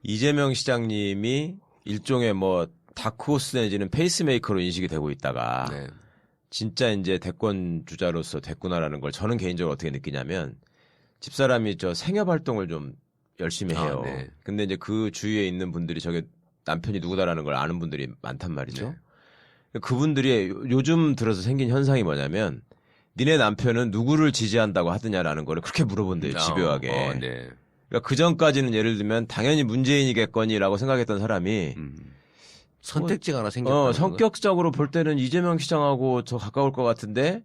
이재명 시장님이 일종의 뭐 다크호스 내지는 페이스메이커로 인식이 되고 있다가 네. 진짜 이제 대권 주자로서 됐구나라는 걸 저는 개인적으로 어떻게 느끼냐면 집사람이 저 생협 활동을 좀 열심히 해요. 네. 근데 이제 그 주위에 있는 분들이 저게 남편이 누구다라는 걸 아는 분들이 많단 말이죠. 네. 그분들이 요즘 들어서 생긴 현상이 뭐냐면 니네 남편은 누구를 지지한다고 하느냐라는 거를 그렇게 물어본대요. 집요하게. 네. 그러니까 그 전까지는 예를 들면 당연히 문재인이겠거니라고 생각했던 사람이 선택지가 하나 생겼다. 성격적으로 볼 때는 이재명 시장하고 더 가까울 것 같은데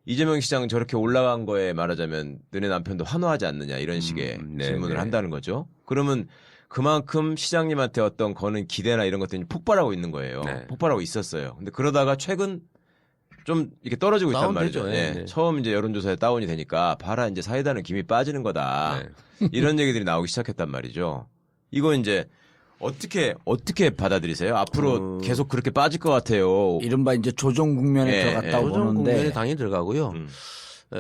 이재명 시장 저렇게 올라간 거에 말하자면 너네 남편도 환호하지 않느냐 이런 식의 네, 질문을 네. 한다는 거죠. 그러면 그만큼 시장님한테 어떤 거는 기대나 이런 것들이 폭발하고 있는 거예요. 네. 폭발하고 있었어요. 근데 그러다가 최근 좀 이렇게 떨어지고 있단 다운되죠. 말이죠. 예. 네. 처음 이제 여론조사에 다운이 되니까 봐라 이제 사이다는 김이 빠지는 거다. 이런 얘기들이 나오기 시작했단 말이죠. 이거 이제 어떻게 받아들이세요? 앞으로 계속 그렇게 빠질 것 같아요. 이른바 이제 조정 국면에 예, 들어갔다고 조정 국면에 보는데 당연히 들어가고요.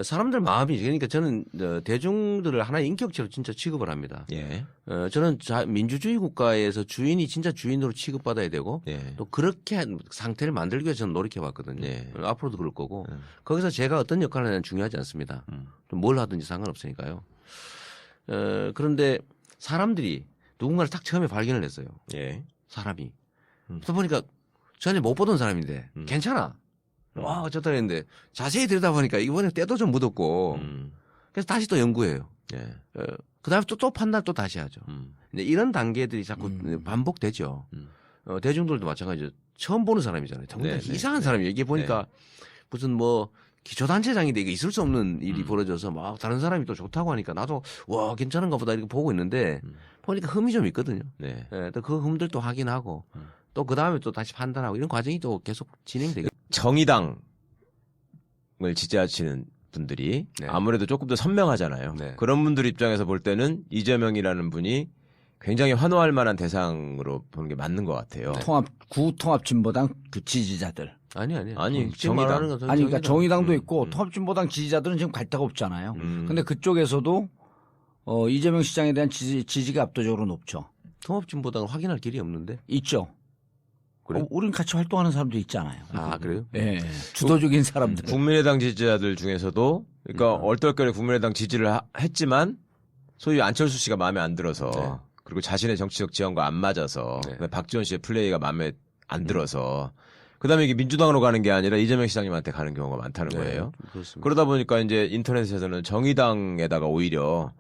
사람들 마음이 그러니까 저는 대중들을 하나의 인격체로 진짜 취급을 합니다. 예. 저는 민주주의 국가에서 주인이 진짜 주인으로 취급받아야 되고 예. 또 그렇게 한 상태를 만들기 위해서 저는 노력해왔거든요. 예. 앞으로도 그럴 거고 거기서 제가 어떤 역할을 하냐는 중요하지 않습니다. 뭘 하든지 상관없으니까요. 그런데 사람들이 누군가를 딱 처음에 발견을 했어요. 예. 사람이. 그래서 보니까 전에 못 보던 사람인데 괜찮아. 와 어쩌다 했는데 자세히 들여다보니까 이번에 때도 좀 묻었고 그래서 다시 또 연구해요. 예. 그다음에 또 판단 또 다시 하죠. 근데 이런 단계들이 자꾸 반복되죠. 대중들도 마찬가지죠. 처음 보는 사람이잖아요. 정말 네, 이상한 사람이 얘기해 보니까 무슨 뭐 기초단체장인데 이게 있을 수 없는 일이 벌어져서 막 다른 사람이 또 좋다고 하니까 나도 와 괜찮은가 보다 이렇게 보고 있는데 보니까 흠이 좀 있거든요. 네. 예, 또 그 흠들도 확인하고 또 그 다음에 또 다시 판단하고 이런 과정이 또 계속 진행되겠죠. 정의당을 지지하시는 분들이 네. 아무래도 조금 더 선명하잖아요. 네. 그런 분들 입장에서 볼 때는 이재명이라는 분이 굉장히 환호할 만한 대상으로 보는 게 맞는 것 같아요. 구통합진보당 그 지지자들. 아니 아니, 지금 정의당. 말하는 건 아니 그러니까 정의당도 음. 있고 통합진보당 지지자들은 지금 갈 데가 없잖아요. 근데 그쪽에서도 이재명 시장에 대한 지지가 압도적으로 높죠. 통합진보당을 확인할 길이 없는데. 있죠. 그래요? 우린 같이 활동하는 사람도 있잖아요. 아 그래요? 예, 주도적인 사람들. 국민의당 지지자들 중에서도 그러니까 얼떨결에 국민의당 지지를 했지만 소위 안철수 씨가 마음에 안 들어서 네. 그리고 자신의 정치적 지형과 안 맞아서 네. 그다음에 박지원 씨의 플레이가 마음에 안 들어서 그다음에 이게 민주당으로 가는 게 아니라 이재명 시장님한테 가는 경우가 많다는 거예요. 그렇습니다. 그러다 보니까 이제 인터넷에서는 정의당에다가 오히려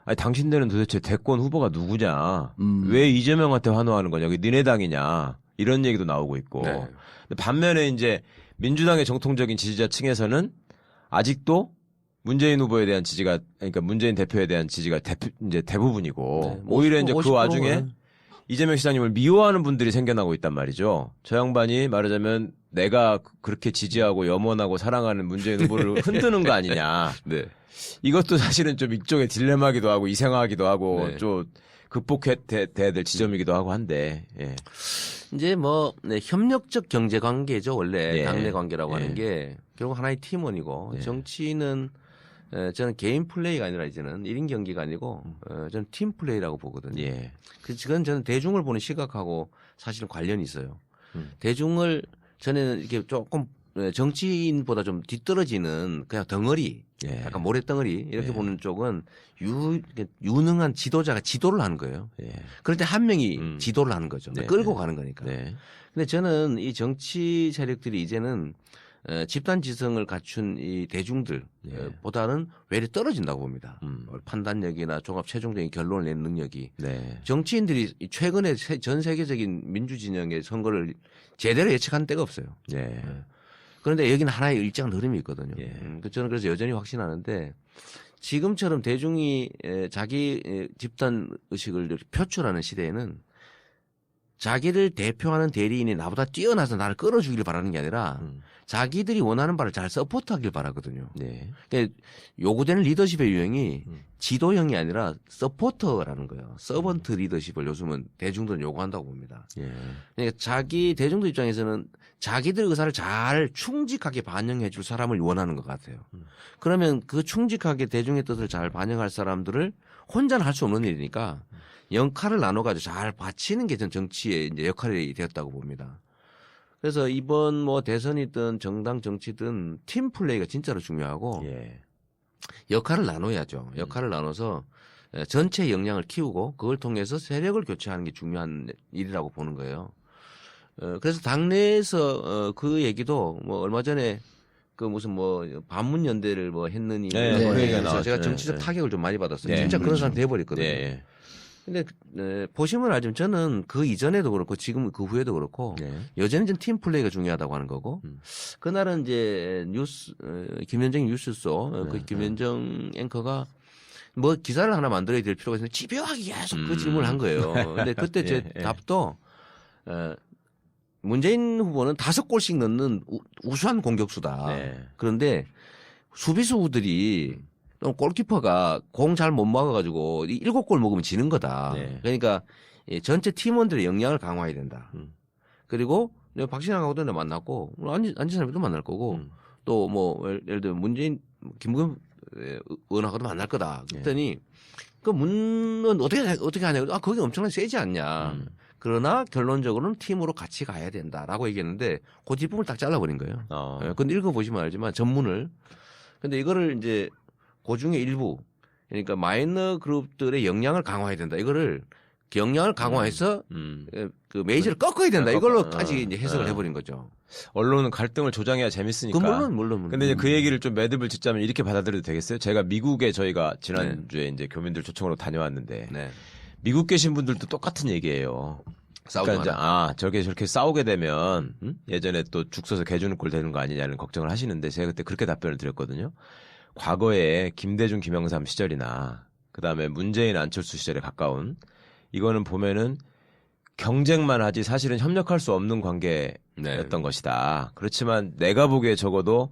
아니 당신들은 도대체 대권 후보가 누구냐? 왜 이재명한테 환호하는 거냐? 이게 니네 당이냐? 이런 얘기도 나오고 있고. 네. 근데 반면에 이제 민주당의 정통적인 지지자층에서는 아직도 문재인 후보에 대한 지지가 그러니까 문재인 대표에 대한 지지가 이제 대부분이고 네, 오히려 이제 그 50%는 와중에 이재명 시장님을 미워하는 분들이 생겨나고 있단 말이죠. 저 양반이 말하자면 내가 그렇게 지지하고 염원하고 사랑하는 문재인 후보를 흔드는 거 아니냐. 네. 이것도 사실은 좀 일종의 딜레마기도 하고 이상하기도 하고 네. 좀 극복해야 될 지점이기도 하고 한데. 예. 이제 뭐 협력적 경제 관계죠 원래 예. 당내 관계라고 예. 하는 게 결국 하나의 팀원이고 예. 정치는 저는 개인 플레이가 아니라 이제는 1인 경기가 아니고 저는 팀 플레이라고 보거든요. 예. 그건 저는 대중을 보는 시각하고 사실은 관련이 있어요. 대중을 저는 이렇게 조금 정치인보다 좀 뒤떨어지는 그냥 덩어리, 예. 약간 모래덩어리 이렇게 예. 보는 쪽은 유능한 지도자가 지도를 하는 거예요. 예. 그럴 때 한 명이 지도를 하는 거죠. 네, 끌고 네. 가는 거니까. 네. 근데 저는 이 정치 세력들이 이제는 집단 지성을 갖춘 이 대중들 예. 보다는 외려 떨어진다고 봅니다. 판단력이나 종합 최종적인 결론을 내는 능력이. 네. 정치인들이 최근에 전 세계적인 민주진영의 선거를 제대로 예측한 때가 없어요. 예. 그런데 여기는 하나의 일정한 흐름이 있거든요. 예. 저는 그래서 여전히 확신하는데 지금처럼 대중이 자기 집단 의식을 이렇게 표출하는 시대에는 자기를 대표하는 대리인이 나보다 뛰어나서 나를 끌어주기를 바라는 게 아니라 자기들이 원하는 바를 잘 서포트하길 바라거든요. 네. 그러니까 요구되는 리더십의 유형이 지도형이 아니라 서포터라는 거예요. 서번트 리더십을 요즘은 대중들은 요구한다고 봅니다. 예. 그러니까 자기 대중들 입장에서는 자기들 의사를 잘 충직하게 반영해 줄 사람을 원하는 것 같아요. 그러면 그 충직하게 대중의 뜻을 잘 반영할 사람들을 혼자는 할 수 없는 일이니까 역할을 나눠가지고 잘 바치는 게 전 정치의 이제 역할이 되었다고 봅니다. 그래서 이번 뭐 대선이든 정당 정치든 팀 플레이가 진짜로 중요하고 예. 역할을 나눠야죠. 역할을 나눠서 전체 역량을 키우고 그걸 통해서 세력을 교체하는 게 중요한 일이라고 보는 거예요. 그래서 당내에서 그 얘기도 뭐 얼마 전에 그 무슨 뭐 반문연대를 뭐 했느니 네, 뭐 그 얘기가 그래서 나왔죠. 제가 정치적 네. 타격을 좀 많이 받았어요. 네, 진짜 그런 그렇죠. 사람 돼버렸거든요. 네. 근데 보시면 알지만 저는 그 이전에도 그렇고 지금 그 후에도 그렇고 네. 여전히 좀 팀 플레이가 중요하다고 하는 거고 그날은 이제 뉴스 김현정 뉴스소 그 김현정 앵커가 뭐 기사를 하나 만들어야 될 필요가 있는데 집요하게 계속 그 질문을 한 거예요. 근데 그때 제 예. 답도 문재인 후보는 5골씩 넣는 우수한 공격수다. 네. 그런데 수비수들이 또 골키퍼가 공 잘 못 막아가지고 7골 먹으면 지는 거다. 네. 그러니까 전체 팀원들의 역량을 강화해야 된다. 그리고 박신양하고도 만났고 안지사람도 만날 거고 또 뭐 예를 들면 문재인 김부겸 의원하고도 만날 거다. 그랬더니 그 문은 어떻게 하냐. 아 거기 엄청나게 세지 않냐. 그러나 결론적으로는 팀으로 같이 가야 된다라고 얘기했는데 그 뒷부분을 딱 잘라버린 거예요. 근데 읽어보시면 알지만 전문을. 근데 이거를 이제 그 중에 일부 그러니까 마이너 그룹들의 역량을 강화해야 된다. 이거를 역량을 강화해서 그 메이저를 꺾어야 된다. 이걸로까지 이제 해석을 해버린 거죠. 언론은 갈등을 조장해야 재밌으니까. 그 물론. 근데 이제 그 얘기를 좀 매듭을 짓자면 이렇게 받아들여도 되겠어요? 제가 미국에 저희가 지난주에 이제 교민들 초청으로 다녀왔는데 네. 미국 계신 분들도 똑같은 얘기예요. 싸우지 그러니까 이제 저게 저렇게 싸우게 되면 예전에 또 죽 서서 개 주는 꼴 되는 거 아니냐는 걱정을 하시는데 제가 그때 그렇게 답변을 드렸거든요. 과거에 김대중 김영삼 시절이나 그다음에 문재인 안철수 시절에 가까운 이거는 보면은 경쟁만 하지 사실은 협력할 수 없는 관계였던 것이다. 그렇지만 내가 보기에 적어도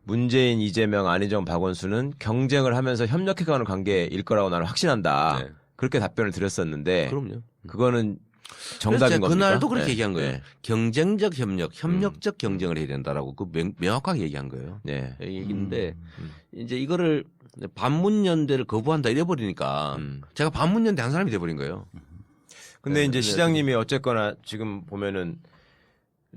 문재인, 이재명, 안희정, 박원순은 경쟁을 하면서 협력해가는 관계일 거라고 나는 확신한다. 네. 그렇게 답변을 드렸었는데 그럼요. 그거는 그래서 정답인 제가 겁니까? 그날도 그렇게 네. 얘기한 거예요. 네. 경쟁적 협력, 협력적 경쟁을 해야 된다라고 그 명확하게 얘기한 거예요. 네. 얘기인데 이제 이거를 반문연대를 거부한다 이래버리니까 제가 반문연대 한 사람이 돼버린 거예요. 근데 이제 시장님이 어쨌거나 지금 보면은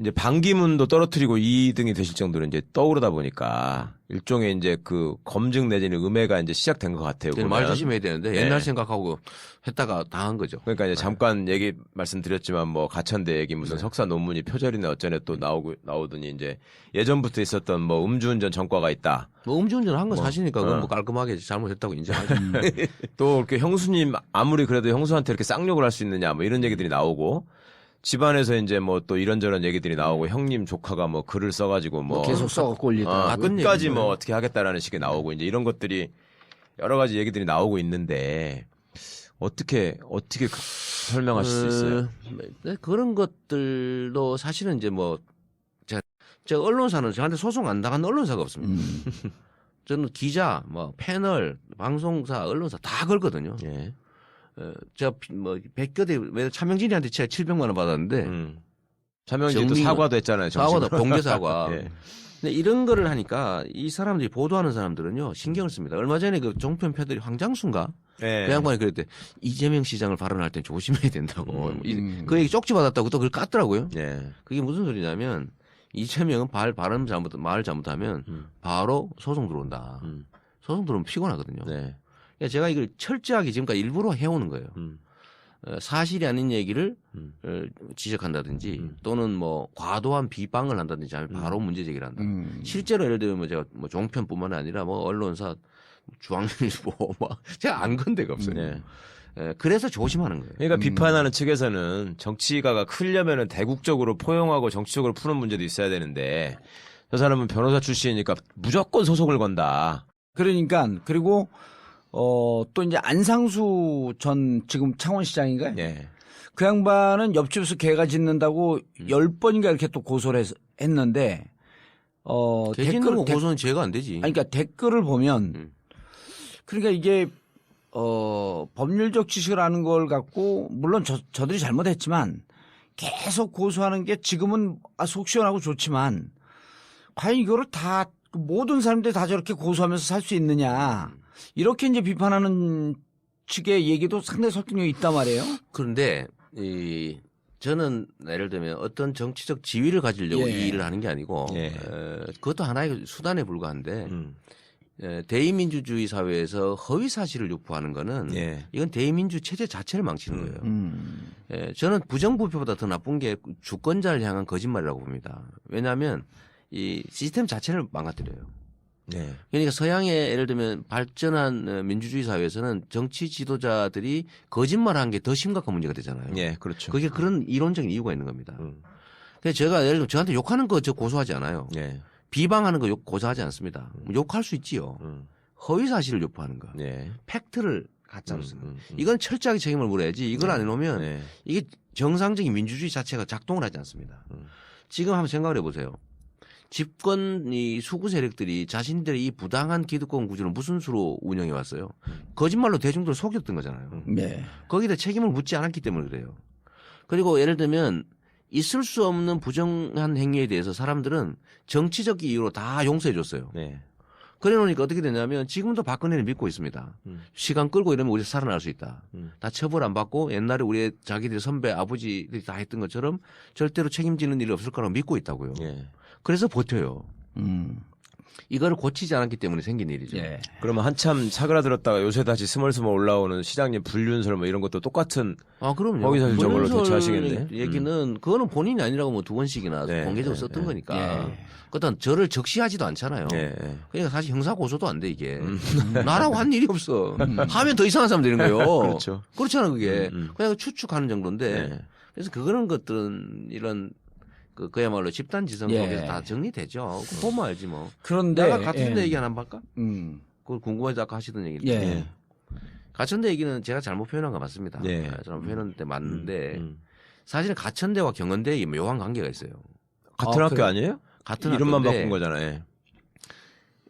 이제 반기문도 떨어뜨리고 2등이 되실 정도로 이제 떠오르다 보니까 일종의 이제 그 검증 내지는 음해가 이제 시작된 것 같아요. 말 조심해야 되는데 네. 옛날 생각하고 했다가 당한 거죠. 그러니까 이제 잠깐 얘기 말씀드렸지만 뭐 가천대 얘기 무슨 석사 논문이 표절이네 어쩌네 또 나오더니 이제 예전부터 있었던 뭐 음주운전 전과가 있다. 뭐 음주운전 한 건 사실이니까 그건 뭐 깔끔하게 잘못했다고 인정하죠. 또 이렇게 형수님 아무리 그래도 형수한테 이렇게 쌍욕을 할 수 있느냐 뭐 이런 얘기들이 나오고 집안에서 이제 뭐 또 이런저런 얘기들이 나오고 형님 조카가 뭐 글을 써가지고 뭐 계속 써갖고 올리더라고요. 끝까지 뭐 어떻게 하겠다라는 식의 나오고 이제 이런 것들이 여러 가지 얘기들이 나오고 있는데 어떻게 설명하실 수 있어요? 네, 그런 것들도 사실은 이제 뭐 제가 언론사는 저한테 소송 안 당한 언론사가 없습니다. 저는 기자, 뭐 패널, 방송사, 언론사 다 걸거든요. 예. 제가 뭐 100개 차명진이한테 제가 700만 원 받았는데 차명진도 사과도 했잖아요. 사과도 공개 사과. 예. 근데 이런 거를 하니까 이 사람들이 보도하는 사람들은요 신경을 씁니다. 얼마 전에 그 종편 패들이 황장수인가 예. 그 양반이 그랬대 이재명 시장을 발언할 땐 조심해야 된다고 그 얘기 쪽지 받았다고 또 그걸 깠더라고요. 예. 그게 무슨 소리냐면 이재명은 말 잘못하면 바로 소송 들어온다. 소송 들어오면 피곤하거든요. 네. 그러니까 제가 이걸 철저하게 지금까지 일부러 해오는 거예요. 사실이 아닌 얘기를 지적한다든지 또는 뭐 과도한 비방을 한다든지 하면 바로 문제 제기를 한다. 실제로 예를 들면 뭐 제가 뭐 종편뿐만 아니라 뭐 언론사 중앙일보 뭐 제가 안 건 데가 없어요. 네. 그래서 조심하는 거예요. 그러니까 비판하는 측에서는 정치가가 크려면은 대국적으로 포용하고 정치적으로 푸는 문제도 있어야 되는데 저 사람은 변호사 출신이니까 무조건 소송을 건다. 그러니까 그리고 또 이제 안상수 전 지금 창원시장인가요? 예. 그 양반은 옆집에서 개가 짖는다고 10번인가 이렇게 또 고소를 했는데 게시는 거 고소는 죄가 안 되지. 아니, 그러니까 댓글을 보면 그러니까 이게 법률적 지식을 아는 걸 갖고 물론 저들이 잘못했지만 계속 고소하는 게 지금은 속 시원하고 좋지만 과연 이거를 다 모든 사람들이 다 저렇게 고소하면서 살 수 있느냐 이렇게 이제 비판하는 측의 얘기도 상당히 설득력이 있단 말이에요. 그런데 저는 예를 들면 어떤 정치적 지위를 가지려고 예. 이 일을 하는 게 아니고 예. 그것도 하나의 수단에 불과한데 대의민주주의 사회에서 허위 사실을 유포하는 거는 예. 이건 대의민주 체제 자체를 망치는 거예요. 저는 부정부패보다 더 나쁜 게 주권자를 향한 거짓말이라고 봅니다. 왜냐하면 이 시스템 자체를 망가뜨려요. 네. 그러니까 서양의 예를 들면 발전한 민주주의 사회에서는 정치 지도자들이 거짓말한 게 더 심각한 문제가 되잖아요. 예, 그렇죠. 그게 그런 이론적인 이유가 있는 겁니다. 그래서 제가 예를 들면 저한테 욕하는 거 저 고소하지 않아요. 예. 비방하는 거 고소하지 않습니다. 욕할 수 있지요. 허위 사실을 유포하는 거. 예. 팩트를 가짜로 쓰는. 이건 철저하게 책임을 물어야지. 이걸 안 해놓으면 네. 이게 정상적인 민주주의 자체가 작동을 하지 않습니다. 지금 한번 생각을 해보세요. 집권 이 수구 세력들이 자신들의 이 부당한 기득권 구조를 무슨 수로 운영해 왔어요? 거짓말로 대중들을 속였던 거잖아요. 네. 거기다 책임을 묻지 않았기 때문에 그래요. 그리고 예를 들면 있을 수 없는 부정한 행위에 대해서 사람들은 정치적 이유로 다 용서해 줬어요. 네. 그래 놓으니까 어떻게 되냐면 지금도 박근혜를 믿고 있습니다. 시간 끌고 이러면 우리 살아날 수 있다. 다 처벌 안 받고 옛날에 우리 자기들의 선배 아버지들이 다 했던 것처럼 절대로 책임지는 일이 없을 거라고 믿고 있다고요. 예. 그래서 버텨요. 이거를 고치지 않았기 때문에 생긴 일이죠. 예. 그러면 한참 사그라들었다가 요새 다시 스멀스멀 올라오는 시장님 불륜설 뭐 이런 것도 똑같은 아, 그럼요. 허위사실적으로 불륜설 대처하시겠네. 얘기는 그거는 본인이 아니라고 뭐 두 번씩이나 네, 공개적으로 네, 썼던 네. 거니까. 예. 그렇다면 저를 적시하지도 않잖아요. 예. 그러니까 사실 형사 고소도 안 돼 이게. 나라고 한 일이 없어. 하면 더 이상한 사람 되는 거예요. 그렇죠. 그렇잖아 그게. 그냥 추측하는 정도인데. 네. 그래서 그런 것들은 이런 그야말로 집단 지성 예. 속에서 다 정리되죠. 그거 보면 알지 뭐. 그런데 내가 가천대 예. 얘기 하나 할까? 그 궁금해서 아까 하시던 얘기. 예. 가천대 얘기는 제가 잘못 표현한 거 맞습니다. 예. 잘못 표현한 데 맞는데 사실은 가천대와 경원대에 묘한 관계가 있어요. 같은 아, 학교 그래. 아니에요? 같은 이름만 학교인데 바꾼 거잖아요.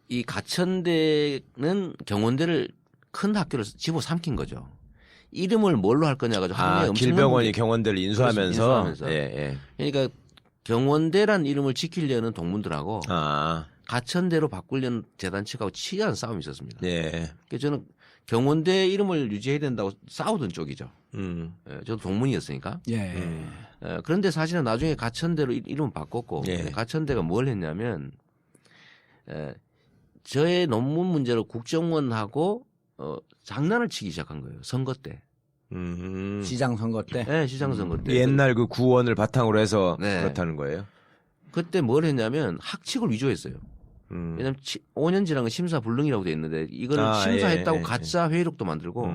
이 가천대는 경원대를 큰 학교를 집어삼킨 거죠. 이름을 뭘로 할 거냐 가지고 아, 길병원이 경원대를 인수하면서. 예, 예. 그러니까 경원대란 이름을 지키려는 동문들하고 아, 가천대로 바꾸려는 재단 측하고 치열한 싸움이 있었습니다. 예. 그래서 저는 경원대 이름을 유지해야 된다고 싸우던 쪽이죠. 예, 저도 동문이었으니까. 예. 그런데 사실은 나중에 가천대로 이름을 바꿨고 예. 가천대가 뭘 했냐면 저의 논문 문제로 국정원하고 장난을 치기 시작한 거예요. 선거 때. 시장 선거 때. 네, 시장 선거 때. 옛날 그 구원을 바탕으로 해서 네. 그렇다는 거예요. 그때 뭘 했냐면 학칙을 위조했어요. 왜냐면 5년 지난 심사 불능이라고 돼 있는데 이거를 아, 심사했다고 예, 예, 가짜 회의록도 만들고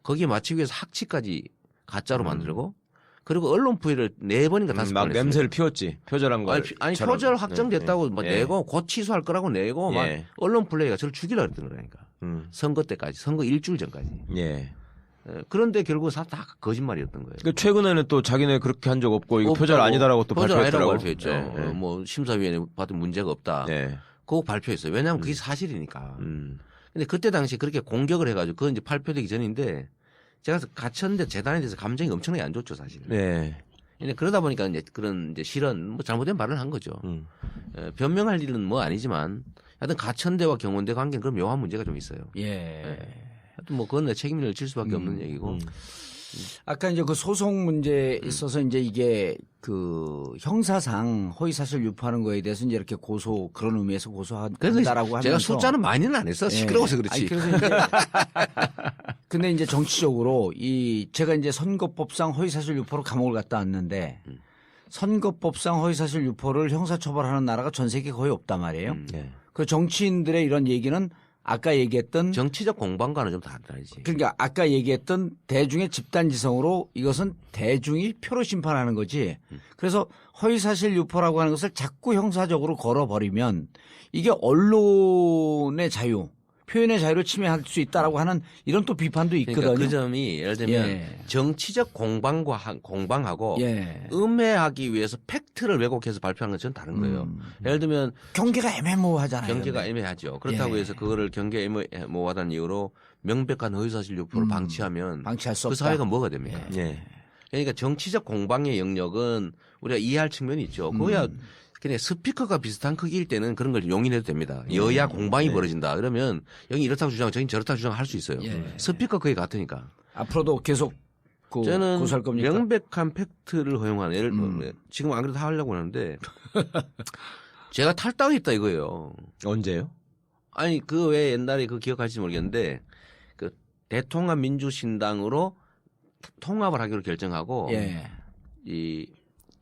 거기에 맞추기 위해서 학칙까지 가짜로 만들고 그리고 언론 부회를 4번인가 5번 막 했어요. 냄새를 피웠지. 표절한 거. 아니 표절 확정됐다고 막 내고 곧 취소할 거라고 내고 막 예. 언론 플레이가 저를 죽이려고 했던 거라니까. 선거 때까지 선거 일주일 전까지. 예. 그런데 결국 다 거짓말이었던 거예요. 그 최근에는 또 자기네 그렇게 한 적 없고 이거 없다고, 표절 아니다라고 또 표절 발표했더라고. 아니라고 발표했죠. 예, 예. 뭐 심사위원회 받은 문제가 없다. 예. 그거 발표했어요. 왜냐하면 그게 사실이니까. 근데 그때 당시 그렇게 공격을 해가지고 그건 이제 발표되기 전인데 제가 가천대 재단에 대해서 감정이 엄청나게 안 좋죠 사실. 네. 근데 그러다 보니까 이제 그런 이제 실언 뭐 잘못된 말을 한 거죠. 변명할 일은 뭐 아니지만 하여튼 가천대와 경원대 관계는 그런 묘한 문제가 좀 있어요. 예. 하여튼 뭐 그건 내 책임을 질 수밖에 없는 얘기고. 아까 이제 그 소송 문제에 있어서 이제 이게 그 형사상 허위사실 유포하는 거에 대해서 이제 이렇게 고소 그런 의미에서 고소한다라고 하면서 제가 숫자는 많이는 안 했어. 시끄러워서 그렇지. 아니, 그래서 이제 근데 이제 정치적으로 이 제가 이제 선거법상 허위사실 유포로 감옥을 갔다 왔는데 선거법상 허위사실 유포를 형사처벌하는 나라가 전 세계에 거의 없단 말이에요. 예. 그 정치인들의 이런 얘기는 아까 얘기했던 정치적 공방과는 좀 다르지. 그러니까 아까 얘기했던 대중의 집단지성으로 이것은 대중이 표로 심판하는 거지. 그래서 허위사실 유포라고 하는 것을 자꾸 형사적으로 걸어버리면 이게 언론의 자유 표현의 자유를 침해할 수 있다라고 하는 이런 또 비판도 있거든요. 그러니까 그 점이 예를 들면 예. 정치적 공방하고 예. 음해하기 위해서 팩트를 왜곡해서 발표하는 건 전 다른 거예요. 예를 들면 경계가 애매모호하잖아요. 경계가 근데. 애매하죠. 그렇다고 예. 해서 그거를 경계 애매모호하다는 이유로 명백한 허위사실 유포를 방치하면 방치할 수 그 없다. 사회가 뭐가 됩니까? 예. 그러니까 정치적 공방의 영역은 우리가 이해할 측면이 있죠. 그거야 그냥 스피커가 비슷한 크기일 때는 그런 걸 용인해도 됩니다. 여야 공방이 벌어진다. 그러면 여기 이렇다고 주장, 저기 저렇다고 주장할 수 있어요. 예. 스피커 크기 같으니까. 앞으로도 계속 저는 고소할 겁니까? 명백한 팩트를 허용하는 예를 들면 지금 안 그래도 하려고 하는데 제가 탈당했다 이거예요. 언제요? 아니 그 왜 옛날에 그 기억할지 모르겠는데 그 대통합 민주신당으로 통합을 하기로 결정하고 예. 이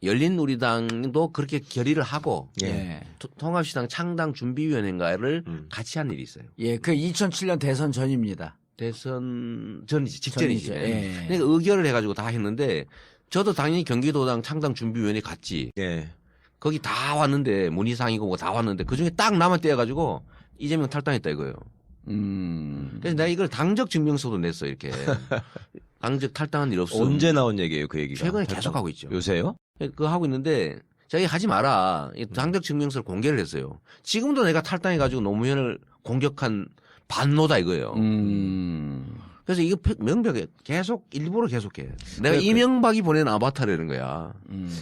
열린우리당도 그렇게 결의를 하고 예. 통합시당 창당 준비위원회인가를 같이 한 일이 있어요. 예. 그 2007년 대선 전입니다. 대선 전이지 직전이지. 전이죠. 예. 그러니까 의결을 해가지고 다 했는데 저도 당연히 경기도당 창당 준비위원회 갔지. 예. 거기 다 왔는데 문희상이고 뭐 다 왔는데 그 중에 딱 나만 떼어가지고 이재명 탈당했다 이거예요. 그래서 내가 이걸 당적 증명서도 냈어 이렇게. 당적 탈당한 일 없어. 언제 나온 얘기예요, 그 얘기가? 최근에 탈당? 계속 하고 있죠. 요새요? 그거 하고 있는데 자기 하지 마라. 이 당적 증명서를 공개를 했어요. 지금도 내가 탈당해가지고 노무현을 공격한 반노다 이거예요. 그래서 이거 명백해. 계속 일부러 계속해. 내가 이명박이 보낸 아바타라는 거야.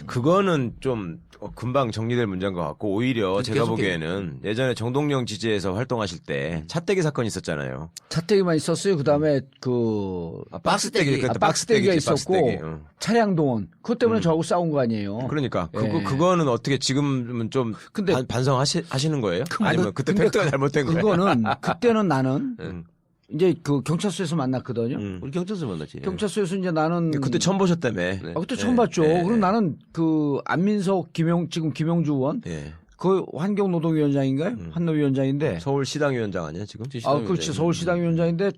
그거는 좀 금방 정리될 문제인 것 같고 오히려 제가 계속해. 보기에는 예전에 정동영 지지에서 활동하실 때 차떼기 사건이 있었잖아요. 차떼기만 있었어요. 그다음에 그 박스떼기. 그때 박스떼기가 박스떼기지, 있었고 박스떼기. 응. 차량 동원 그것 때문에 저하고 싸운 거 아니에요. 그러니까 예. 그거는 어떻게 지금은 좀 근데 반성하시는 거예요? 아니면 그때 근데 팩트가 잘못된 거예요? 그거는 그때는 나는 응. 이제 그 경찰서에서 만났거든요. 우리 경찰서 만났지. 경찰서에서 이제 나는 그때 처음 보셨다며. 네. 그때 처음 봤죠. 그럼 나는 그 안민석 지금 김용주 의원 예. 그 환경노동위원장인가요? 환노위원장인데 서울시당위원장 아니야 지금? 그렇지 서울시당위원장인데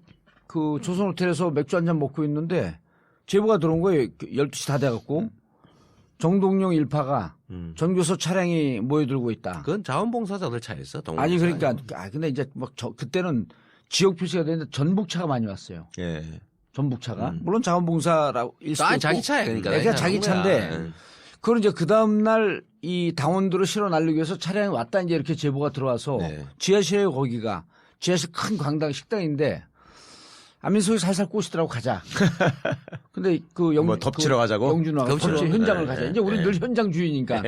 그 조선호텔에서 맥주 한 잔 먹고 있는데 제보가 들어온 거예요. 12시 다 돼갖고 정동영 일파가 전교서 차량이 모여들고 있다. 그건 자원봉사자들 차였어. 아니 그러니까 근데 이제 막 그때는 지역 표시가 되는데 전북차가 많이 왔어요. 예. 전북차가 물론 자원봉사라고 일 수도 있고 자기 차야 그러니까. 그러니까 자기 차인데 그걸 이제 그 다음 날 이 당원들을 실어 날리기 위해서 차량이 왔다 이제 이렇게 제보가 들어와서 네. 지하실에 거기가 지하실 큰 광당 식당인데 안민석이 살살 꼬시더라고 가자. 근데 그 뭐 덮치러 가자고? 영주 누나가 덮치러? 덮치러 현장을 네, 가자. 네, 이제 우리 네. 늘 현장주의니까.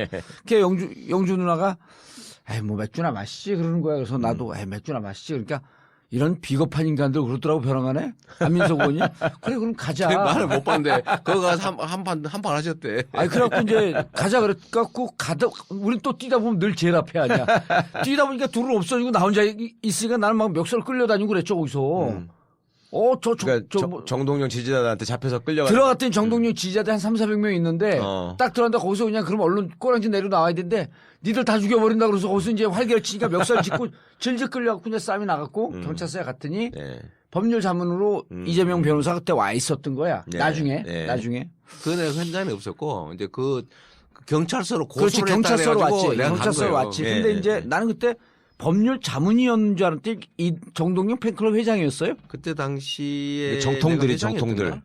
걔 영주 누나가 에이 뭐 맥주나 마시지 그러는 거야. 그래서 나도 에이 맥주나 마시지. 그러니까 이런 비겁한 인간들 그러더라고 벼랑하네. 안민석 의원이. 그래 그럼 가자. 말을 못 봤는데 그거 가서 한판 하셨대. 아니 그래갖고 이제 가자 그래갖고 가다 우린 또 뛰다 보면 늘 제일 앞에 아니야. 뛰다 보니까 둘은 없어지고 나 혼자 있으니까 나는 막 멱살 끌려다니고 그랬죠 거기서. 그러니까 정동영 지지자들한테 잡혀서 끌려가. 들어갔더니 정동영 지지자들 한 3,400명 있는데 딱 들어갔는데 거기서 그냥 그럼 얼른 꼬랑지 내려 나와야 되는데 니들 다 죽여버린다 그래서 거기서 이제 활개를 치니까 멱살 짚고 질질 끌려갖고 이제 싸움이 나갔고 경찰서에 갔더니 네. 법률 자문으로 이재명 변호사 그때 와 있었던 거야. 네. 나중에. 그 내가 현장에 없었고 이제 그 경찰서로 그렇지 고소를 했다 경찰서로 그래가지고 왔지. 내가 간 경찰서로 거예요. 왔지. 예, 근데 예, 이제 예. 나는 그때 법률 자문위원 줄 알았더니 이 정동영 팬클럽 회장이었어요? 그때 당시에 정통들이 내가 회장이었던가? 정통들.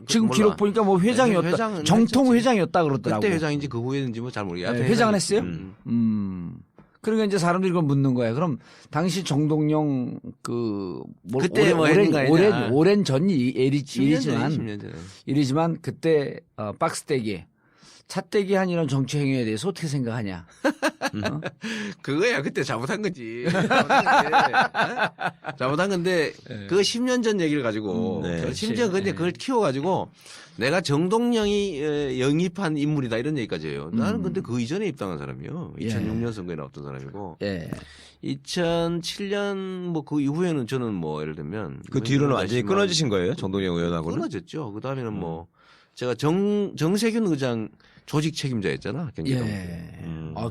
지금 몰라. 기록 보니까 뭐 회장이었다. 회장은 정통 했었지. 회장이었다 그러더라고. 그때 회장인지 그 후에인지 뭐 잘 모르겠어요. 네, 회장은 했어요? 그러니까 이제 사람들이 그걸 묻는 거야. 그럼 당시 정동영 그때 뭐 했는 거 아니냐. 오랜 전 일이지만 10년 전에. 일이지만 그때 박스떼기 차떼기 한 이런 정치 행위에 대해서 어떻게 생각하냐? 그거야 그때 잘못한 거지. 잘못한 건데 그 10년 전 얘기를 가지고 네. 심지어 근데 그걸 키워가지고 내가 정동영이 영입한 인물이다 이런 얘기까지 해요. 나는 근데 그 이전에 입당한 사람이요. 2006년 선거에 나왔던 사람이고 예. 2007년 뭐 그 이후에는 저는 뭐 예를 들면 그 뒤로는 완전히 끊어지신 거예요, 정동영 의원하고는? 끊어졌죠. 그 다음에는 뭐 제가 정세균 의장 조직 책임자였잖아 경기도. 예.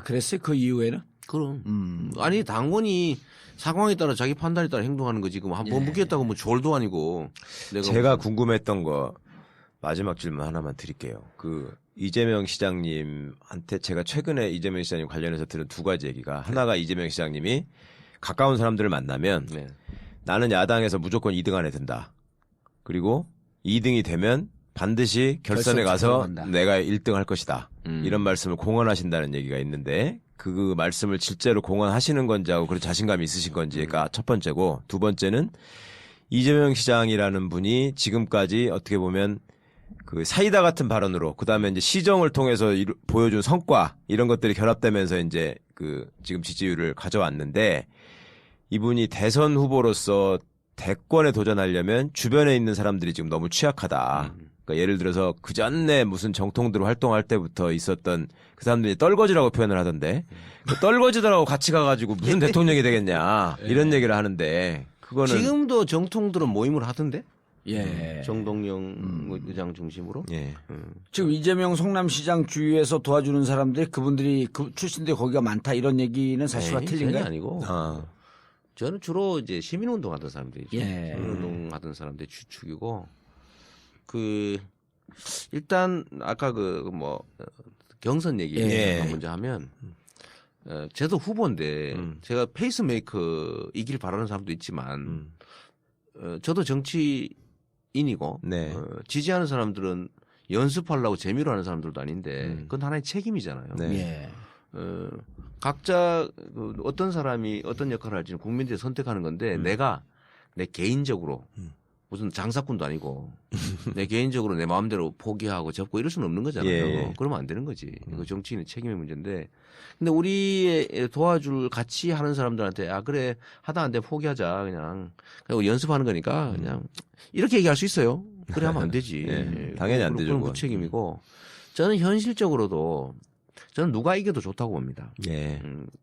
그랬어요? 그 이후에는? 그럼. 아니 당원이 상황에 따라 자기 판단에 따라 행동하는 거지. 그럼 한번 묻겠다고 뭐 졸도 아니고. 내가 제가 궁금했던 거 마지막 질문 하나만 드릴게요. 그 이재명 시장님한테 제가 최근에 이재명 시장님 관련해서 들은 두 가지 얘기가 하나가 이재명 시장님이 가까운 사람들을 만나면 네. 나는 야당에서 무조건 2등 안에 든다. 그리고 2등이 되면 반드시 결선에 가서 들어간다. 내가 1등 할 것이다. 이런 말씀을 공언하신다는 얘기가 있는데 그 말씀을 실제로 공언하시는 건지 하고 그런 자신감이 있으신 건지가 첫 번째고 두 번째는 이재명 시장이라는 분이 지금까지 어떻게 보면 그 사이다 같은 발언으로 그다음에 이제 시정을 통해서 보여준 성과 이런 것들이 결합되면서 이제 그 지금 지지율을 가져왔는데 이분이 대선 후보로서 대권에 도전하려면 주변에 있는 사람들이 지금 너무 취약하다. 그러니까 예를 들어서 그 전에 무슨 정통들 활동할 때부터 있었던 그 사람들이 떨거지라고 표현을 하던데 그 떨거지들하고 같이 가가지고 무슨 대통령이 되겠냐 이런 얘기를 하는데 그거는 지금도 정통들은 모임을 하던데? 예. 정동영 의장 중심으로? 예. 지금 이재명 성남시장 주위에서 도와주는 사람들이 그분들이 그 출신들이 거기가 많다 이런 얘기는 사실과 전혀 틀린가요? 아니고. 아. 저는 주로 이제 시민운동 하던 사람들이죠. 예. 시민운동 하던 사람들이 주축이고, 일단, 아까 경선 얘기 예. 먼저 하면, 저도 후보인데, 제가 페이스메이커 이길 바라는 사람도 있지만, 저도 정치인이고, 네. 지지하는 사람들은 연습하려고 재미로 하는 사람들도 아닌데, 그건 하나의 책임이잖아요. 네. 예. 각자 어떤 사람이 어떤 역할을 할지는 국민들이 선택하는 건데 내가 내 개인적으로 무슨 장사꾼도 아니고 내 개인적으로 내 마음대로 포기하고 접고 이럴 수는 없는 거잖아요. 예. 그러면 안 되는 거지. 이거 정치인의 책임의 문제인데 근데 우리의 도와줄 같이 하는 사람들한테 아 그래 하다 안 돼 포기하자 그냥 연습하는 거니까 그냥 이렇게 얘기할 수 있어요. 그래 하면 안 되지. 예. 당연히 안 되죠, 그건 그건. 무책임이고 저는 현실적으로도 저는 누가 이겨도 좋다고 봅니다. 예.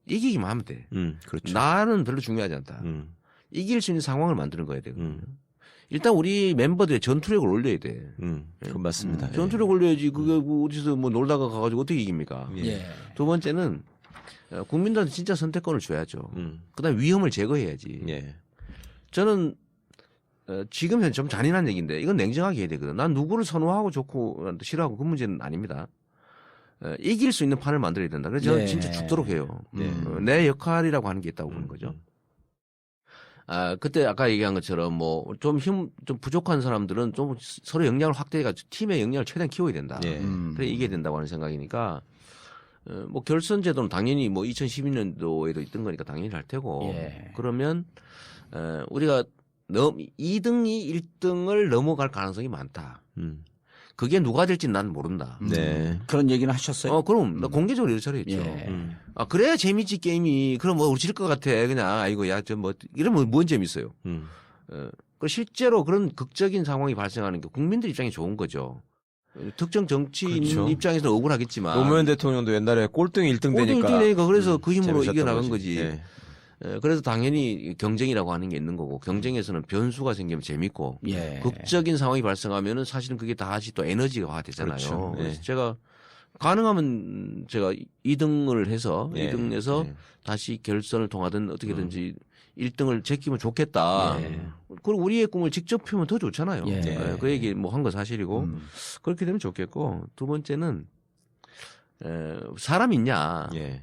이기기만 하면 돼. 그렇죠. 나는 별로 중요하지 않다. 이길 수 있는 상황을 만드는 거야 되거든요. 일단 우리 멤버들의 전투력을 올려야 돼. 그건 맞습니다. 예. 전투력 올려야지. 그게 뭐 어디서 뭐 놀다가 가가지고 어떻게 이깁니까? 예. 두 번째는 국민들한테 진짜 선택권을 줘야죠. 그다음에 위험을 제거해야지. 예. 저는 지금 현재 좀 잔인한 얘기인데 이건 냉정하게 해야 되거든. 난 누구를 선호하고 좋고 싫어하고 그 문제는 아닙니다. 이길 수 있는 판을 만들어야 된다. 그래서 저는 예. 진짜 죽도록 해요. 내 역할이라고 하는 게 있다고 보는 거죠. 그때 아까 얘기한 것처럼 뭐 좀 좀 부족한 사람들은 좀 서로 역량을 확대해가지고 팀의 역량을 최대한 키워야 된다. 예. 그래 이겨야 된다고 하는 생각이니까 뭐 결선제도는 당연히 뭐 2012년도에도 있던 거니까 당연히 할 테고 예. 그러면 우리가 2등이 1등을 넘어갈 가능성이 많다. 그게 누가 될지는 난 모른다. 네. 그런 얘기는 하셨어요? 그럼 나 공개적으로 이렇게 처리했죠. 예. 아 그래야 재밌지 게임이. 그럼 뭐 우리 질 것 같아. 그냥 아이고 야 저 뭐 이러면 뭔 재밌어요. 그 실제로 그런 극적인 상황이 발생하는 게 국민들 입장에 좋은 거죠. 특정 정치인 그렇죠. 입장에서는 억울하겠지만. 노무현 대통령도 옛날에 꼴등 1등 되니까 1등 되니까 그래서 그 힘으로 재밌었던 이겨나간 거지. 예. 그래서 당연히 경쟁이라고 하는 게 있는 거고 경쟁에서는 변수가 생기면 재밌고 예. 극적인 상황이 발생하면은 사실은 그게 다시 또 에너지가 되잖아요. 그렇죠. 그래서 예. 제가 가능하면 제가 2등을 해서 예. 2등에서 예. 다시 결선을 통하든 어떻게든지 1등을 제끼면 좋겠다. 예. 그리고 우리의 꿈을 직접 피우면 더 좋잖아요. 예. 그 얘기 뭐 한 거 사실이고 그렇게 되면 좋겠고 두 번째는 사람 있냐. 예.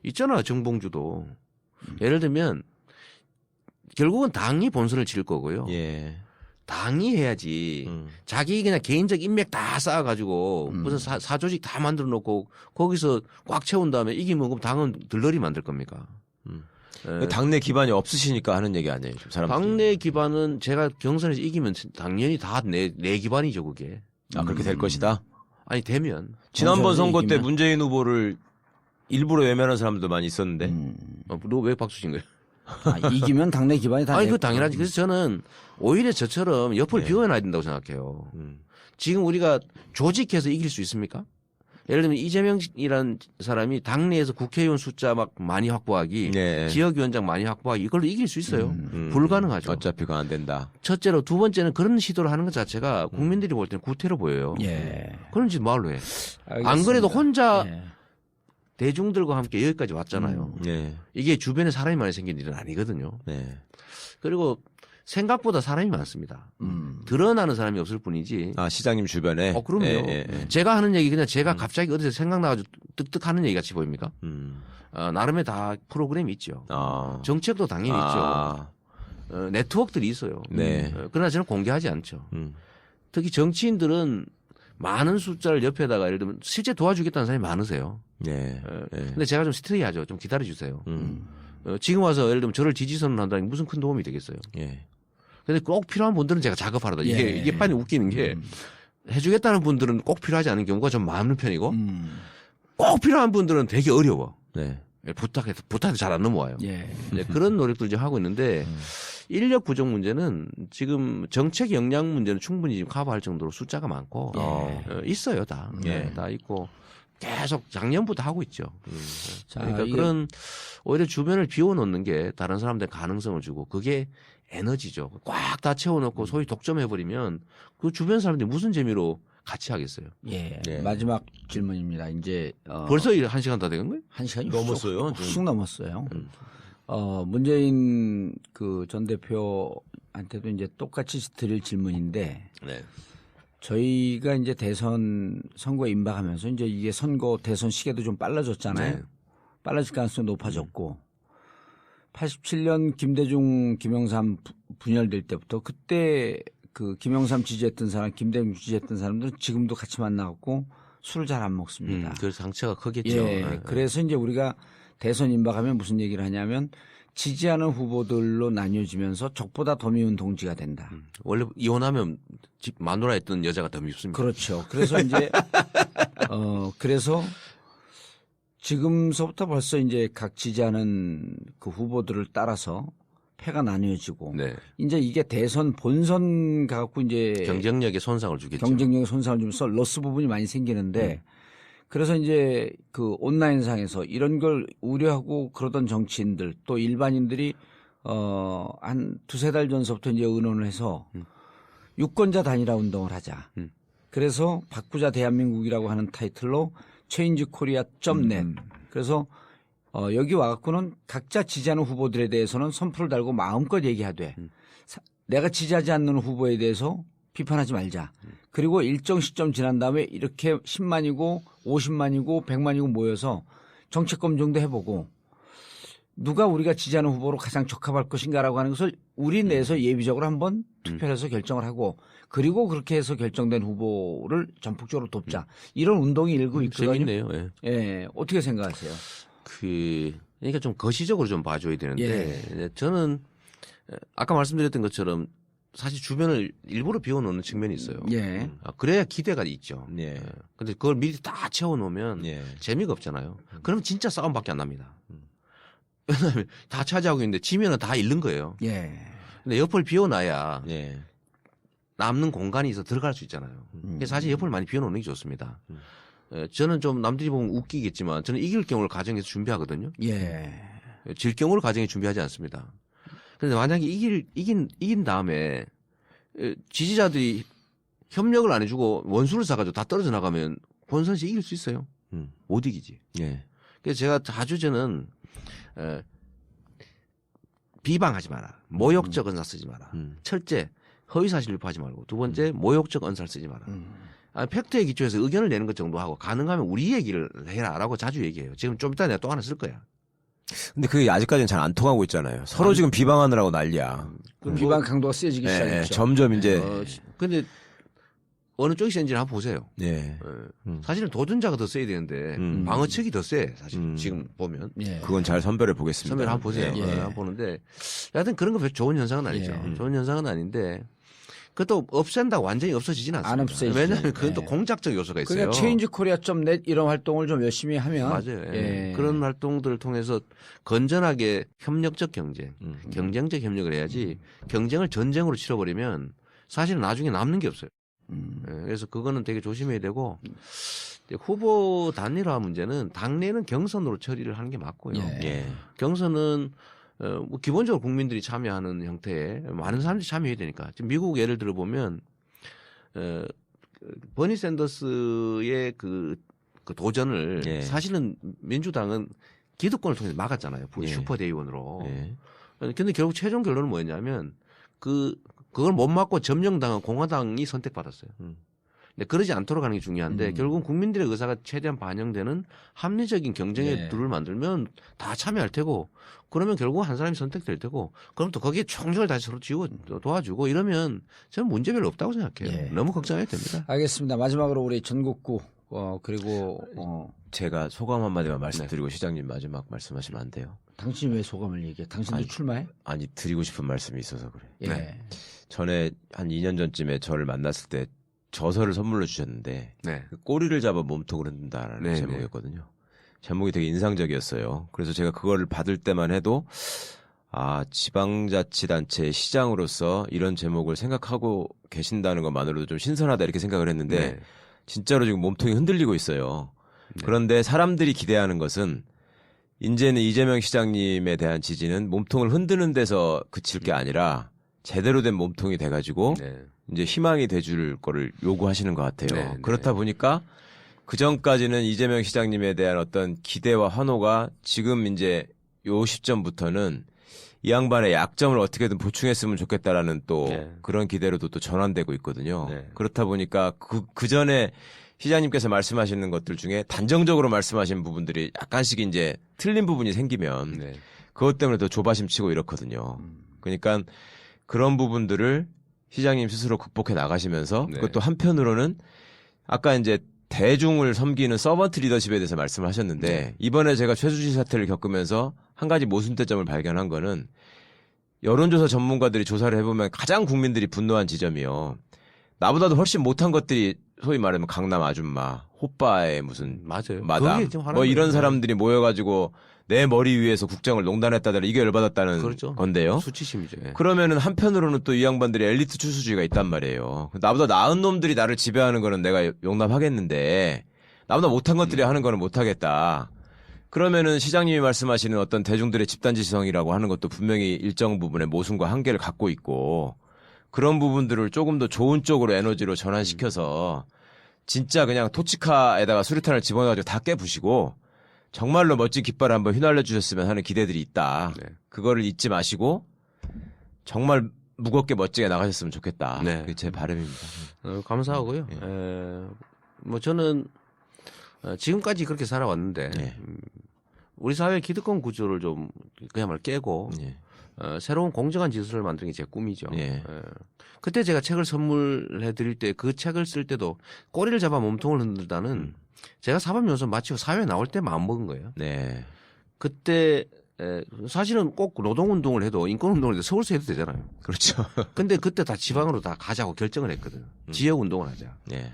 있잖아 정봉주도. 예를 들면 결국은 당이 본선을 칠 거고요. 예. 당이 해야지. 자기 그냥 개인적 인맥 다 쌓아가지고 무슨 사조직 다 만들어 놓고 거기서 꽉 채운 다음에 이기면 그럼 당은 들러리 만들 겁니까? 당내 기반이 없으시니까 하는 얘기 아니에요, 좀 사람들이. 당내 기반은 제가 경선에서 이기면 당연히 다 내 기반이죠 그게. 아, 그렇게 될 것이다. 아니 되면 지난번 선거 때 이기면. 문재인 후보를 일부러 외면한 사람도 많이 있었는데. 너 왜 박수 친 거예요? 이기면 당내 기반이 다 아니 내- 그 당연하지. 그래서 저는 오히려 저처럼 옆을 예. 비워놔야 된다고 생각해요. 지금 우리가 조직해서 이길 수 있습니까? 예를 들면 이재명이라는 사람이 당내에서 국회의원 숫자 막 많이 확보하기, 예. 지역위원장 많이 확보하기 이걸로 이길 수 있어요. 불가능하죠. 어차피 그거 안 된다. 첫째로 두 번째는 그런 시도를 하는 것 자체가 국민들이 볼 때는 구태로 보여요. 예. 그런 짓 말로 해. 안 알겠습니다. 그래도 혼자 예. 대중들과 함께 여기까지 왔잖아요. 예. 이게 주변에 사람이 많이 생긴 일은 아니거든요. 네. 그리고 생각보다 사람이 많습니다. 드러나는 사람이 없을 뿐이지. 아, 시장님 주변에. 그럼요. 예, 예, 예. 제가 하는 얘기 그냥 제가 갑자기 어디서 생각나가지고 뜩뜩 하는 얘기 같이 보입니까? 나름의 다 프로그램이 있죠. 정책도 당연히 있죠. 네트워크들이 있어요. 네. 그러나 저는 공개하지 않죠. 특히 정치인들은 많은 숫자를 옆에다가 예를 들면 실제 도와주겠다는 사람이 많으세요. 네. 근데 제가 좀 스테이하죠. 좀 기다려주세요. 지금 와서 예를 들면 저를 지지선을 한다는 게 무슨 큰 도움이 되겠어요. 예. 근데 꼭 필요한 분들은 제가 작업하러다. 이게 판이 웃기는 게 해주겠다는 분들은 꼭 필요하지 않은 경우가 좀 많은 편이고 꼭 필요한 분들은 되게 어려워. 네. 부탁해도 잘 안 넘어와요. 예. 네, 그런 노력들 이제 하고 있는데 인력 부족 문제는 지금 정책 역량 문제는 충분히 지금 커버할 정도로 숫자가 많고 있어요 다. 다 있고 계속 작년부터 하고 있죠. 자, 그러니까 그런 오히려 주변을 비워놓는 게 다른 사람들 가능성을 주고 그게 에너지죠. 꽉 다 채워놓고 소위 독점해버리면 그 주변 사람들이 무슨 재미로 같이 하겠어요. 예. 네. 마지막 질문입니다. 이제 벌써 1시간 다 되는 거예요? 1시간이 넘었어요. 훌쩍 넘었어요. 문재인 그 전 대표한테도 이제 똑같이 드릴 질문인데 네. 저희가 이제 대선 선거에 임박하면서 이제 이게 선거 대선 시계도 좀 빨라졌잖아요. 네. 빨라질 가능성이 높아졌고 87년 김대중 김영삼 분열될 때부터 그때 그 김영삼 지지했던 사람, 김대중 지지했던 사람들은 지금도 같이 만나갖고 술을 잘 안 먹습니다. 그래서 상처가 크겠죠. 예. 네. 그래서 이제 우리가 대선 임박하면 무슨 얘기를 하냐면 지지하는 후보들로 나뉘어지면서 적보다 더 미운 동지가 된다. 원래 이혼하면 집 마누라 했던 여자가 더 밉습니다. 그렇죠. 그래서 이제 그래서 지금서부터 벌써 이제 각 지지하는 그 후보들을 따라서 패가 나뉘어지고 네. 이제 이게 대선 본선 가갖고 이제 경쟁력에 손상을 주겠죠. 경쟁력에 손상을 주면서 로스 부분이 많이 생기는데 그래서 이제 그 온라인상에서 이런 걸 우려하고 그러던 정치인들 또 일반인들이 한 두세 달 전서부터 이제 의논을 해서 유권자 단일화 운동을 하자. 그래서 바꾸자 대한민국이라고 하는 타이틀로 changekorea.net 그래서 여기 와갖고는 각자 지지하는 후보들에 대해서는 선풀을 달고 마음껏 얘기하되 내가 지지하지 않는 후보에 대해서 비판하지 말자. 그리고 일정 시점 지난 다음에 이렇게 10만이고 50만이고 100만이고 모여서 정책 검증도 해보고 누가 우리가 지지하는 후보로 가장 적합할 것인가라고 하는 것을 우리 내에서 예비적으로 한번 투표를 해서 결정을 하고 그리고 그렇게 해서 결정된 후보를 전폭적으로 돕자. 이런 운동이 일고 있거든요. 재밌네요. 예. 예. 어떻게 생각하세요? 그러니까 좀 거시적으로 좀 봐줘야 되는데 저는 아까 말씀드렸던 것처럼 사실 주변을 일부러 비워놓는 측면이 있어요. 예. 그래야 기대가 있죠. 예. 근데 그걸 미리 다 채워놓으면 예. 재미가 없잖아요. 그러면 진짜 싸움밖에 안 납니다. 왜냐하면 다 차지하고 있는데 지면은 다 잃는 거예요. 예. 근데 옆을 비워놔야 예. 남는 공간이 있어 들어갈 수 있잖아요. 사실 옆을 많이 비워놓는 게 좋습니다. 저는 좀 남들이 보면 웃기겠지만 저는 이길 경우를 가정해서 준비하거든요. 예. 질 경우를 가정해 준비하지 않습니다. 그런데 만약에 이긴 다음에 지지자들이 협력을 안 해주고 원수를 사가지고 다 떨어져 나가면 본선에서 이길 수 있어요. 못 이기지. 예. 그래서 제가 자주 저는 비방하지 마라. 모욕적 언사 쓰지 마라. 첫째, 허위사실 유포하지 말고. 두 번째, 모욕적 언사를 쓰지 마라. 팩트에 기초해서 의견을 내는 것 정도 하고 가능하면 우리 얘기를 해라라고 자주 얘기해요. 지금 좀 이따 내가 또 하나 쓸 거야. 근데 그게 아직까지는 잘 안 통하고 있잖아요. 서로 지금 비방하느라고 난리야. 비방 강도가 세지기 예, 시작했죠. 점점 이제 근데 어느 쪽이 센지를 한번 보세요. 예. 사실은 도전자가 더 세야 되는데 방어 측이 더 세. 사실 지금 보면. 예. 그건 잘 선별해 보겠습니다. 선별 한번 보세요. 예. 한번 보는데 여하튼 그런 거 별로 좋은 현상은 아니죠. 예. 좋은 현상은 아닌데 그것도 없앤다고 완전히 없어지지는 않습니다. 안 없애지죠. 왜냐하면 그건 또 예. 공작적 요소가 있어요. 그러니까 changekorea.net 이런 활동을 좀 열심히 하면 맞아요. 예. 그런 활동들을 통해서 건전하게 협력적 경쟁, 경쟁적 협력을 해야지 경쟁을 전쟁으로 치러버리면 사실은 나중에 남는 게 없어요. 예, 그래서 그거는 되게 조심해야 되고 이제 후보 단일화 문제는 당내는 경선으로 처리를 하는 게 맞고요. 예. 예. 경선은 뭐 기본적으로 국민들이 참여하는 형태에 많은 사람들이 참여해야 되니까. 지금 미국 예를 들어 보면 버니 샌더스의 그 도전을 예. 사실은 민주당은 기득권을 통해서 막았잖아요. 예. 슈퍼 대의원으로. 예. 근데 결국 최종 결론은 뭐였냐면 그걸 못 막고 점령당한 공화당이 선택받았어요. 근데 그러지 않도록 하는 게 중요한데 결국은 국민들의 의사가 최대한 반영되는 합리적인 경쟁의 네. 룰을 만들면 다 참여할 테고 그러면 결국 한 사람이 선택될 테고 그럼 또 거기에 총력을 다시 서로 쥐고 도와주고 이러면 저는 문제 별로 없다고 생각해요. 예. 너무 걱정해도 됩니다. 알겠습니다. 마지막으로 우리 전국구 그리고 제가 소감 한마디만 말씀드리고 시장님 마지막 말씀하시면 안 돼요? 당신이 왜 소감을 얘기해? 당신도 아니, 출마해? 아니 드리고 싶은 말씀이 있어서 그래. 예. 네. 전에 한 2년 전쯤에 저를 만났을 때 저서를 선물로 주셨는데 네. 그 꼬리를 잡아 몸통을 흔든다라는 네, 제목이었거든요. 제목이 되게 인상적이었어요. 그래서 제가 그거를 받을 때만 해도 지방자치단체의 시장으로서 이런 제목을 생각하고 계신다는 것만으로도 좀 신선하다 이렇게 생각을 했는데 네. 진짜로 지금 몸통이 흔들리고 있어요. 그런데 사람들이 기대하는 것은 이제는 이재명 시장님에 대한 지지는 몸통을 흔드는 데서 그칠 게 아니라 제대로 된 몸통이 돼가지고 네. 이제 희망이 돼줄 거를 요구하시는 것 같아요. 네, 네. 그렇다 보니까 그 전까지는 이재명 시장님에 대한 어떤 기대와 환호가 지금 이제 요 시점부터는 이 양반의 약점을 어떻게든 보충했으면 좋겠다라는 또 네. 그런 기대로도 또 전환되고 있거든요. 네. 그렇다 보니까 그 전에 시장님께서 말씀하시는 것들 중에 단정적으로 말씀하신 부분들이 약간씩 이제 틀린 부분이 생기면 네. 그것 때문에 더 조바심 치고 이렇거든요. 그러니까 그런 부분들을 시장님 스스로 극복해 나가시면서 네. 그것도 한편으로는 아까 이제 대중을 섬기는 서번트 리더십에 대해서 말씀을 하셨는데 네. 이번에 제가 최수지 사태를 겪으면서 한 가지 모순대점을 발견한 거는 여론조사 전문가들이 조사를 해보면 가장 국민들이 분노한 지점이요. 나보다도 훨씬 못한 것들이 소위 말하면 강남 아줌마, 호빠의 무슨 맞아요. 마담 그게 지금 뭐 이런 거예요. 사람들이 모여가지고 내 머리 위에서 국정을 농단했다더라 이게 열받았다는 그렇죠. 건데요. 수치심이죠. 예. 그러면은 한편으로는 또 이 양반들이 엘리트 추수주의가 있단 말이에요. 나보다 나은 놈들이 나를 지배하는 거는 내가 용납하겠는데 나보다 못한 것들이 하는 거는 못하겠다. 그러면은 시장님이 말씀하시는 어떤 대중들의 집단지성이라고 하는 것도 분명히 일정 부분의 모순과 한계를 갖고 있고 그런 부분들을 조금 더 좋은 쪽으로 에너지로 전환시켜서 진짜 그냥 토치카에다가 수류탄을 집어넣어가지고 다 깨부시고 정말로 멋진 깃발을 한번 휘날려 주셨으면 하는 기대들이 있다. 네. 그거를 잊지 마시고 정말 무겁게 멋지게 나가셨으면 좋겠다. 네. 그게 제 바람입니다. 감사하고요. 예. 뭐 저는 지금까지 그렇게 살아왔는데 예. 우리 사회 기득권 구조를 좀 그야말로 깨고 예. 새로운 공정한 지수를 만드는 게 제 꿈이죠. 예. 그때 제가 책을 선물해 드릴 때 그 책을 쓸 때도 꼬리를 잡아 몸통을 흔들다는 제가 사법연수원 마치고 사회에 나올 때 마음먹은 거예요. 네. 그때 사실은 꼭 노동운동을 해도 인권운동을 해도 서울서 해도 되잖아요. 그렇죠. 근데 그때 다 지방으로 다 가자고 결정을 했거든. 지역운동을 하자. 네.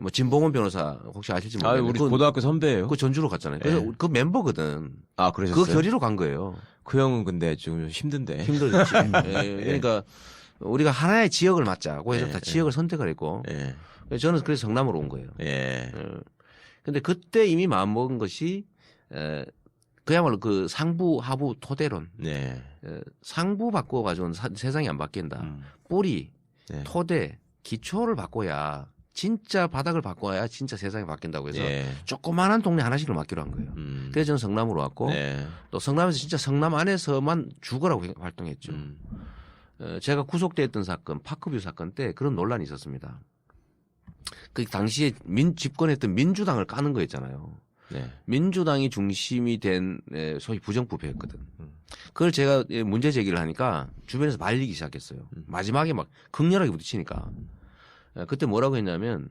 뭐 진봉원 변호사 혹시 아실지 아, 모르겠는데 우리 고등학교 선배예요. 그 전주로 갔잖아요. 그래서 네. 그 멤버거든. 아, 그러셨어요? 그 결의로 간 거예요. 그 형은 근데 좀 힘든데. 힘들었지. 그러니까 우리가 하나의 지역을 맡자고 해서 예, 다 예. 지역을 선택을 했고 예. 저는 그래서 성남으로 온 거예요. 예. 근데 그때 이미 마음먹은 것이 그야말로 그 상부 하부 토대론 네. 상부 바꿔가지고는 세상이 안 바뀐다. 뿌리, 네. 토대, 기초를 바꿔야 진짜 바닥을 바꿔야 진짜 세상이 바뀐다고 해서 예. 조그마한 동네 하나씩을 맡기로 한 거예요. 그래서 저는 성남으로 왔고 네. 또 성남에서 진짜 성남 안에서만 주거라고 활동했죠. 제가 구속돼 있던 사건 파크뷰 사건 때 그런 논란이 있었습니다. 그 당시에 집권했던 민주당을 까는 거였잖아요. 네. 민주당이 중심이 된 소위 부정부패였거든. 그걸 제가 문제 제기를 하니까 주변에서 말리기 시작했어요. 마지막에 막 극렬하게 부딪히니까. 그때 뭐라고 했냐면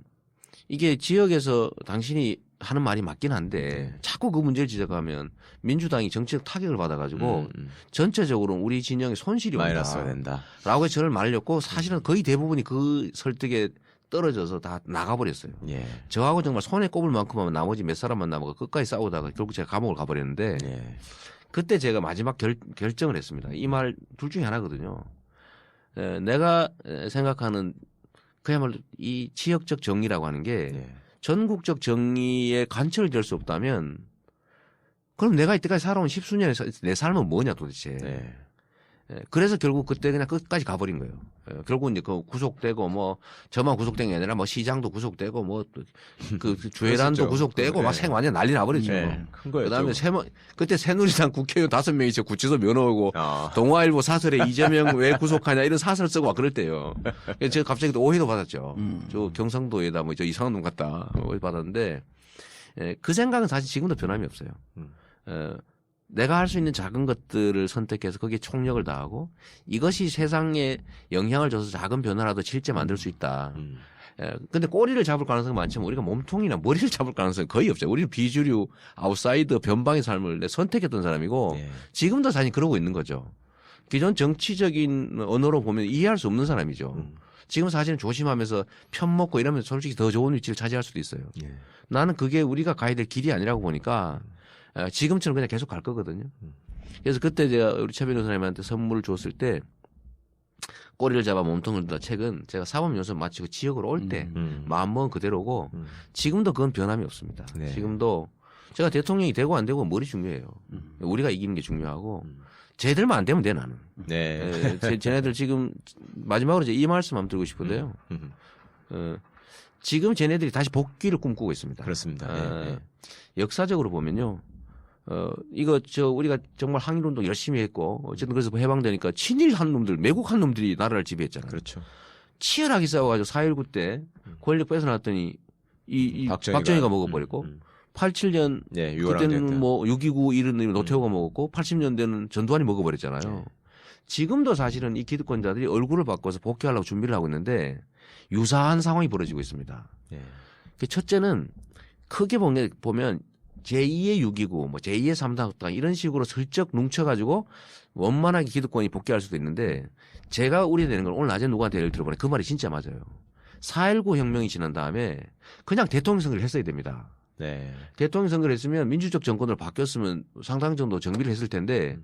이게 지역에서 당신이 하는 말이 맞긴 한데 자꾸 그 문제를 지적하면 민주당이 정치적 타격을 받아가지고 전체적으로 우리 진영에 손실이 마이너스가 된다. 라고 해서 저를 말렸고 사실은 거의 대부분이 그 설득에 떨어져서 다 나가버렸어요. 예. 저하고 정말 손에 꼽을 만큼 하면 나머지 몇 사람만 남아서 끝까지 싸우다가 결국 제가 감옥을 가버렸는데 예. 그때 제가 마지막 결정을 했습니다. 이 말 둘 중에 하나거든요. 내가 생각하는 그야말로 이 지역적 정의라고 하는 게 예. 전국적 정의에 관철이 될 수 없다면 그럼 내가 이때까지 살아온 10수년의 내 삶은 뭐냐 도대체. 네. 예, 그래서 결국 그때 그냥 끝까지 가버린 거예요. 예, 결국 이제 그 구속되고 뭐 저만 구속된 게 아니라 뭐 시장도 구속되고 뭐 그 주회란도 그랬었죠. 구속되고 막 네. 완전 난리 나버렸죠. 네, 큰 거였죠. 그다음에 그때 새누리당 국회의원 5명이 구치소 면허 오고 아. 동아일보 사설에 이재명 왜 구속하냐 이런 사설 쓰고 막 그럴 때요. 그래서 제가 갑자기 또 오해도 받았죠. 저 경상도에다 뭐 저 이상한 놈 같다 오해 받았는데 예, 그 생각은 사실 지금도 변함이 없어요. 내가 할 수 있는 작은 것들을 선택해서 거기에 총력을 다하고 이것이 세상에 영향을 줘서 작은 변화라도 실제 만들 수 있다. 근데 꼬리를 잡을 가능성이 많지만 우리가 몸통이나 머리를 잡을 가능성이 거의 없어요. 우리는 비주류, 아웃사이더, 변방의 삶을 선택했던 사람이고 네. 지금도 사실 그러고 있는 거죠. 기존 정치적인 언어로 보면 이해할 수 없는 사람이죠. 지금 사실은 조심하면서 편 먹고 이러면 솔직히 더 좋은 위치를 차지할 수도 있어요. 예. 나는 그게 우리가 가야 될 길이 아니라고 보니까 지금처럼 그냥 계속 갈 거거든요. 그래서 그때 제가 우리 최 변호사님한테 선물을 줬을 때 꼬리를 잡아 몸통을 든다 책은 제가 사법연수원 마치고 지역으로 올 때 마음먹은 그대로고 지금도 그건 변함이 없습니다. 네. 지금도 제가 대통령이 되고 안 되고 머리 중요해요. 우리가 이기는 게 중요하고 쟤들만 안 되면 돼 나는. 네. 쟤네들 지금 마지막으로 이제 이 말씀 한번 드리고 싶은데요. 지금 쟤네들이 다시 복귀를 꿈꾸고 있습니다. 그렇습니다. 네. 역사적으로 보면요. 이거 우리가 정말 항일운동 열심히 했고 어쨌든 그래서 해방되니까 친일한 놈들, 매국한 놈들이 나라를 지배했잖아요. 그렇죠. 치열하게 싸워가지고 4.19 때 권력 뺏어놨더니 이 박정희가 먹어버렸고 87년 네, 유월항 그때는 됐다. 뭐 6.29 이런 놈이 노태우가 먹었고 80년대는 전두환이 먹어버렸잖아요. 네. 지금도 사실은 이 기득권자들이 얼굴을 바꿔서 복귀하려고 준비를 하고 있는데 유사한 상황이 벌어지고 있습니다. 네. 첫째는 크게 보면 제2의 6.29, 뭐 제2의 3당 학당 이런 식으로 슬쩍 뭉쳐가지고 원만하게 기득권이 복귀할 수도 있는데 제가 우려되는 건 오늘 낮에 누구한테 예를 들어보니 그 말이 진짜 맞아요. 4.19 혁명이 지난 다음에 그냥 대통령 선거를 했어야 됩니다. 네. 대통령 선거를 했으면 민주적 정권으로 바뀌었으면 상당 정도 정비를 했을 텐데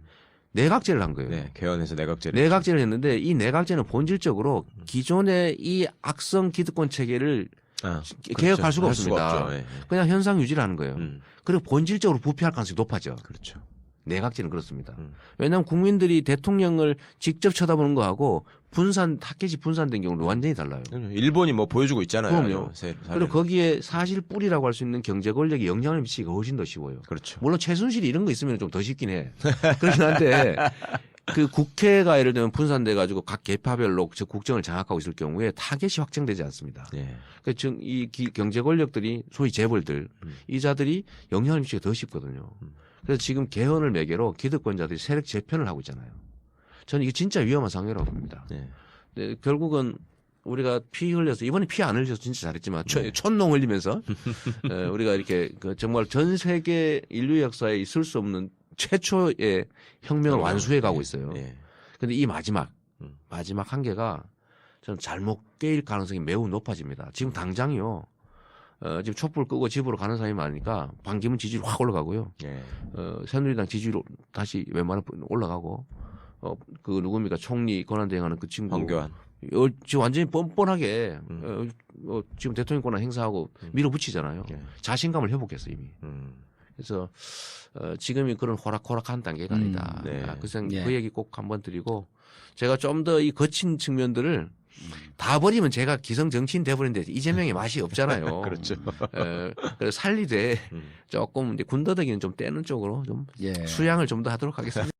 내각제를 한 거예요. 네. 개헌해서 내각제를. 내각제를 했는데 이 내각제는 본질적으로 기존의 이 악성 기득권 체계를 개혁할 수가 없습니다. 없죠. 네. 그냥 현상 유지를 하는 거예요. 음. 그리고 본질적으로 부패할 가능성이 높아져. 그렇죠. 내각제는 그렇습니다. 왜냐하면 국민들이 대통령을 직접 쳐다보는 거하고 타켓이 분산된 경우는 완전히 달라요. 일본이 뭐 보여주고 있잖아요. 그럼요. 그리고 거기에 사실 뿌리라고 할 수 있는 경제 권력이 영향을 미치기가 훨씬 더 쉬워요. 그렇죠. 물론 최순실이 이런 거 있으면 좀 더 쉽긴 해. 그렇긴 한데 그 국회가 예를 들면 분산돼 가지고 각 계파별로 국정을 장악하고 있을 경우에 타겟이 확정되지 않습니다. 네. 그러니까 이 경제 권력들이 소위 재벌들 이 자들이 영향을 미치기가 더 쉽거든요. 그래서 지금 개헌을 매개로 기득권자들이 세력 재편을 하고 있잖아요. 저는 이게 진짜 위험한 상황이라고 봅니다. 네. 네, 결국은 우리가 피 흘려서 이번에 피 안 흘려서 진짜 잘했지만 촌농 흘리면서 우리가 이렇게 정말 전 세계 인류 역사에 있을 수 없는 최초의 혁명을 완수해 가고 있어요. 그런데 이 마지막 한계가 저는 잘못 깨일 가능성이 매우 높아집니다. 지금 당장이요. 지금 촛불 끄고 집으로 가는 사람이 많으니까 반기문 지지율 확 올라가고요. 새누리당 지지율 다시 웬만하면 올라가고 그 누굽니까 총리 권한대행하는 그 친구 황교안. 지금 완전히 뻔뻔하게 지금 대통령 권한 행사하고 밀어붙이잖아요. 자신감을 회복했어 이미. 그래서 지금이 그런 호락호락한 단계가 아니다. 네. 그 얘기 꼭 한번 드리고 제가 좀 더 이 거친 측면들을 다 버리면 제가 기성 정치인 돼버리는데 이재명의 맛이 없잖아요. 그렇죠. 그래서 살리되 조금 이제 군더더기는 좀 떼는 쪽으로 좀 수양을 좀 더 하도록 하겠습니다.